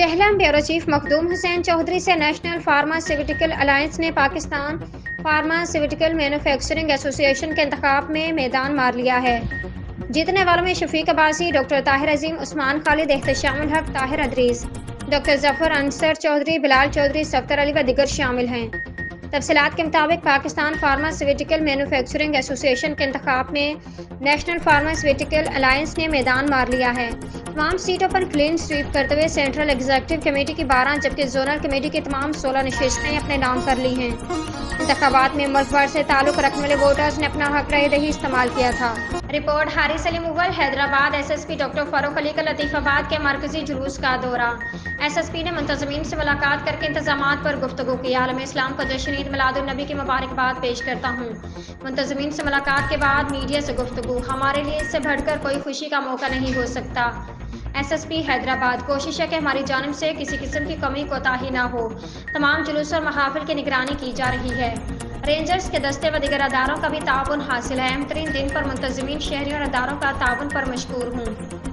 Jhelum bureau chief مخدوم حسین چودھری سے national pharmaceutical alliance نے Pakistan pharmaceutical manufacturing ایسوسی ایشن کے انتخاب میں میدان مار لیا ہے۔ جیتنے والوں میں شفیق عباسی، ڈاکٹر طاہر عظیم، عثمان خالد، احتشام الحق، طاہر ادریس، ڈاکٹر ظفر انصر چودھری، بلال چودھری، صفدر علی و دیگر شامل ہیں۔ تفصیلات کے مطابق پاکستان فارماسیوٹیکل مینوفیکچرنگ ایسوسی ایشن کے انتخاب میں نیشنل فارماسیوٹیکل الائنس نے میدان مار لیا ہے۔ تمام سیٹوں پر کلین سویپ کرتے ہوئے سینٹرل ایگزیکٹو کمیٹی کی 12 جبکہ زونل کمیٹی کی تمام 16 نشستیں اپنے نام کر لی ہیں۔ انتخابات میں ملک بھر سے تعلق رکھنے والے ووٹرز نے اپنا حق رائے دہی استعمال کیا تھا۔ رپورٹ حارث سلیم اول Hyderabad S S P doctor Farooq Ali کا لطیف آباد کے مرکزی جلوس کا دورہ۔ ایس ایس پی نے منتظمین سے ملاقات کر کے انتظامات پر گفتگو کی۔ عالم اسلام کو جشن عید میلاد النبی کی مبارکباد پیش کرتا ہوں۔ منتظمین سے ملاقات کے بعد میڈیا سے گفتگو۔ ہمارے لیے اس سے بڑھ کر کوئی خوشی کا موقع نہیں ہو سکتا۔ ایس ایس پی حیدرآباد کوشش ہے کہ ہماری جانب سے کسی قسم کی کمی کوتاہی نہ ہو۔ تمام جلوس اور محافل کی نگرانی کی جا رہی ہے۔ رینجرز کے دستے و دیگر اداروں کا بھی تعاون حاصل ہے۔ اہم ترین دن پر منتظمین، شہریوں اور اداروں کا تعاون پر مشکور ہوں۔